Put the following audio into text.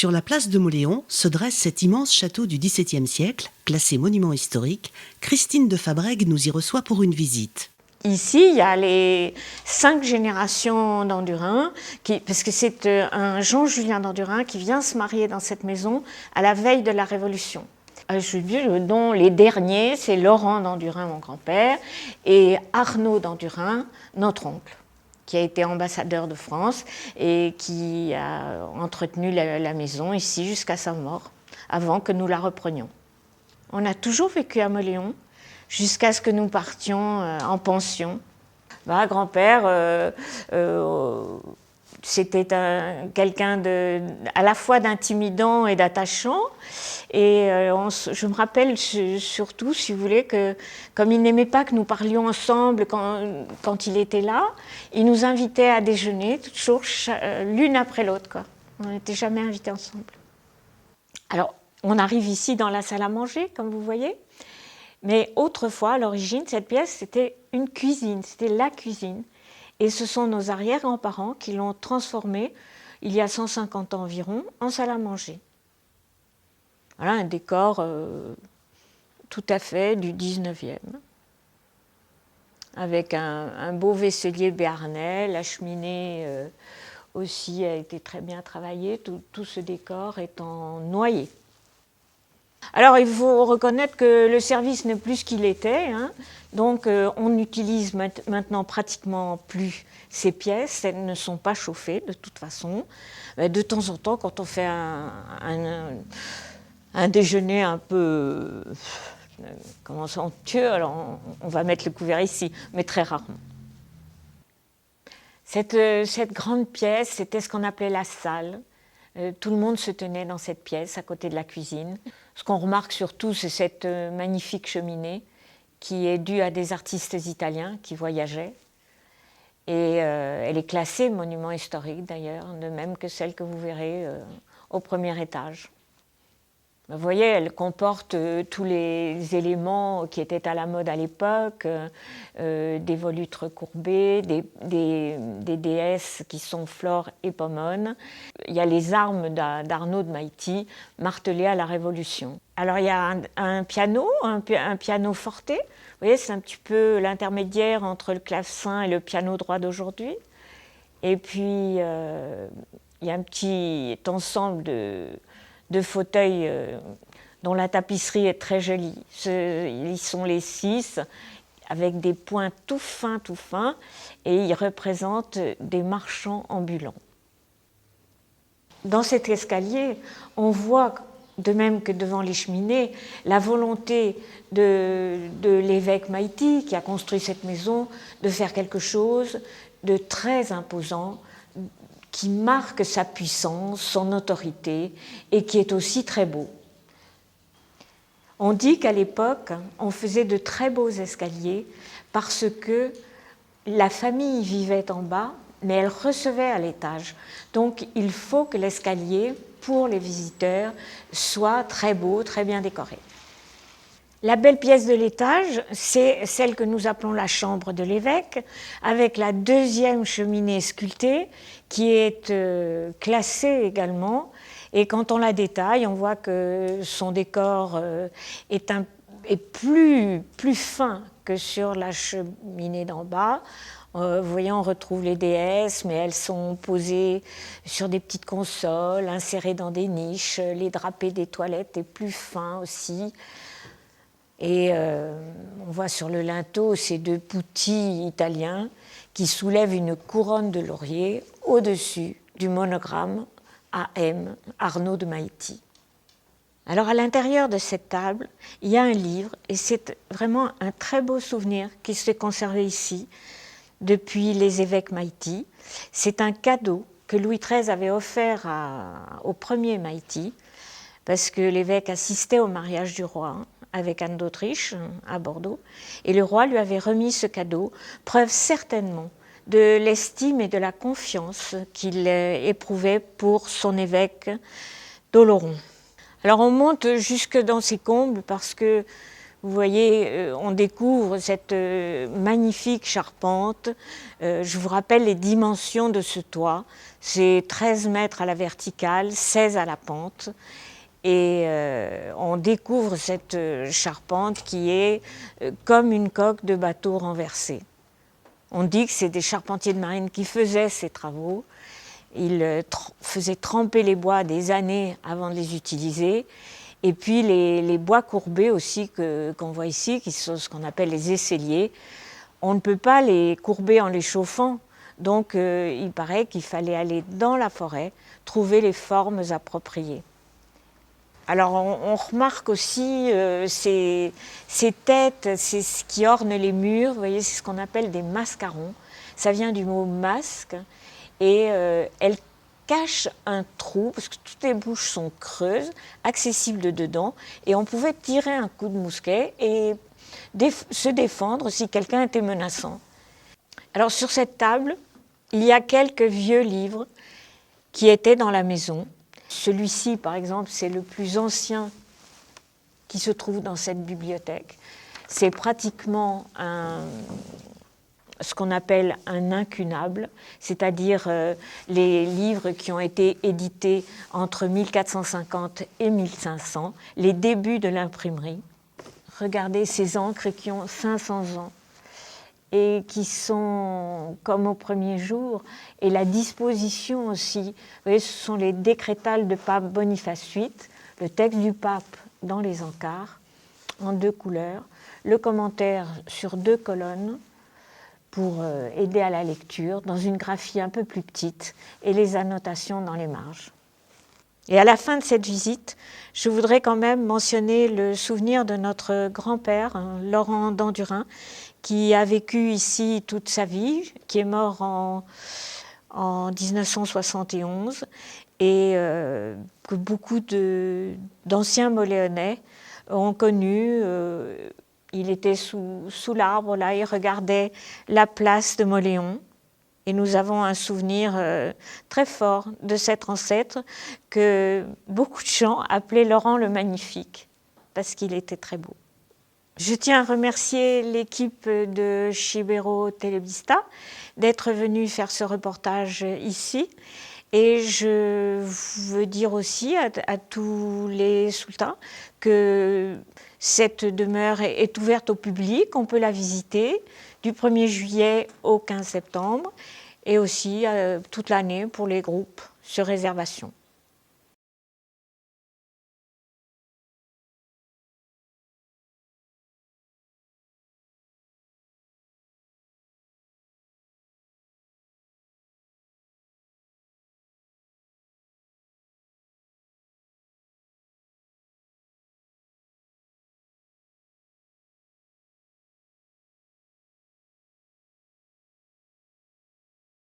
Sur la place de Mauléon se dresse cet immense château du XVIIe siècle, classé monument historique. Christine de Fabrègues nous y reçoit pour une visite. Ici, il y a les 5 générations d'Andurin, parce que c'est un Jean-Julien d'Andurin qui vient se marier dans cette maison à la veille de la Révolution. Je dis dont les derniers, c'est Laurent d'Andurin, mon grand-père, et Arnaud d'Andurin, notre oncle, qui a été ambassadeur de France et qui a entretenu la maison ici jusqu'à sa mort, avant que nous la reprenions. On a toujours vécu à Mauléon, jusqu'à ce que nous partions en pension. Grand-père, c'était quelqu'un à la fois d'intimidant et d'attachant. Et je me rappelle surtout, si vous voulez, que comme il n'aimait pas que nous parlions ensemble quand il était là, il nous invitait à déjeuner, toujours l'une après l'autre. On n'était jamais invités ensemble. Alors, on arrive ici dans la salle à manger, comme vous voyez. Mais autrefois, à l'origine, cette pièce, c'était une cuisine, c'était la cuisine. Et ce sont nos arrière-grands-parents qui l'ont transformée, il y a 150 ans environ, en salle à manger. Voilà un décor tout à fait du 19e, avec un beau vaisselier béarnais, la cheminée aussi a été très bien travaillée, tout ce décor est en noyer. Alors, il faut reconnaître que le service n'est plus ce qu'il était, hein. Donc on n'utilise maintenant pratiquement plus ces pièces, elles ne sont pas chauffées de toute façon. De temps en temps, quand on fait un déjeuner un peu somptueux, alors on va mettre le couvert ici, mais très rarement. Cette grande pièce, c'était ce qu'on appelait la salle. Tout le monde se tenait dans cette pièce, à côté de la cuisine. Ce qu'on remarque surtout, c'est cette magnifique cheminée qui est due à des artistes italiens qui voyageaient. Et elle est classée monument historique d'ailleurs, de même que celle que vous verrez au premier étage. Vous voyez, elle comporte tous les éléments qui étaient à la mode à l'époque, des volutes recourbées, des déesses qui sont Flore et Pomone. Il y a les armes d'Arnaud de Maïty, martelées à la Révolution. Alors il y a un piano, un piano forte. Vous voyez, c'est un petit peu l'intermédiaire entre le clavecin et le piano droit d'aujourd'hui. Et puis, il y a un petit ensemble de fauteuils dont la tapisserie est très jolie. Ils sont les 6, avec des points tout fins, et ils représentent des marchands ambulants. Dans cet escalier, on voit, de même que devant les cheminées, la volonté de l'évêque Maïty, qui a construit cette maison, de faire quelque chose de très imposant, qui marque sa puissance, son autorité, et qui est aussi très beau. On dit qu'à l'époque, on faisait de très beaux escaliers parce que la famille vivait en bas, mais elle recevait à l'étage. Donc il faut que l'escalier, pour les visiteurs, soit très beau, très bien décoré. La belle pièce de l'étage, c'est celle que nous appelons la chambre de l'évêque, avec la deuxième cheminée sculptée, qui est classée également. Et quand on la détaille, on voit que son décor est plus fin que sur la cheminée d'en bas. Vous voyez, on retrouve les déesses, mais elles sont posées sur des petites consoles, insérées dans des niches. Les drapés des toilettes est plus fin aussi. Et on voit sur le linteau ces 2 putti italiens qui soulèvent une couronne de laurier au-dessus du monogramme AM Arnaud de Maïty. Alors à l'intérieur de cette table, il y a un livre et c'est vraiment un très beau souvenir qui s'est conservé ici depuis les évêques Maïty. C'est un cadeau que Louis XIII avait offert au premier Maïty parce que l'évêque assistait au mariage du roi avec Anne d'Autriche à Bordeaux et le roi lui avait remis ce cadeau, preuve certainement de l'estime et de la confiance qu'il éprouvait pour son évêque d'Oloron. Alors on monte jusque dans ces combles parce que Vous voyez, on découvre cette magnifique charpente. Je vous rappelle les dimensions de ce toit. C'est 13 mètres à la verticale, 16 à la pente. Et on découvre cette charpente qui est comme une coque de bateau renversée. On dit que c'est des charpentiers de marine qui faisaient ces travaux. Ils faisaient tremper les bois des années avant de les utiliser. Et puis les bois courbés aussi qu'on voit ici, qui sont ce qu'on appelle les aisseliers, on ne peut pas les courber en les chauffant. Donc il paraît qu'il fallait aller dans la forêt, trouver les formes appropriées. Alors on remarque aussi ces têtes, c'est ce qui orne les murs, vous voyez, c'est ce qu'on appelle des mascarons. Ça vient du mot masque et elles cachent un trou, parce que toutes les bouches sont creuses, accessibles de dedans, et on pouvait tirer un coup de mousquet et se défendre si quelqu'un était menaçant. Alors sur cette table, il y a quelques vieux livres qui étaient dans la maison. Celui-ci, par exemple, c'est le plus ancien qui se trouve dans cette bibliothèque. C'est pratiquement ce qu'on appelle un incunable, c'est-à-dire les livres qui ont été édités entre 1450 et 1500, les débuts de l'imprimerie. Regardez ces encres qui ont 500 ans et qui sont comme au premier jour, et la disposition aussi. Vous voyez, ce sont les décrétales de pape Boniface VIII, le texte du pape dans les encarts, en 2 couleurs, le commentaire sur 2 colonnes, pour aider à la lecture, dans une graphie un peu plus petite, et les annotations dans les marges. Et à la fin de cette visite, je voudrais quand même mentionner le souvenir de notre grand-père, Laurent Dandurin, qui a vécu ici toute sa vie, qui est mort en 1971, et que beaucoup d'anciens Moléonais ont connu. Il était sous l'arbre, là, il regardait la place de Moléon. Et nous avons un souvenir très fort de cet ancêtre que beaucoup de gens appelaient Laurent le Magnifique, parce qu'il était très beau. Je tiens à remercier l'équipe de Chibero Televista d'être venue faire ce reportage ici. Et je veux dire aussi à tous les sultans que cette demeure est ouverte au public, on peut la visiter du 1er juillet au 15 septembre et aussi toute l'année pour les groupes sur réservation.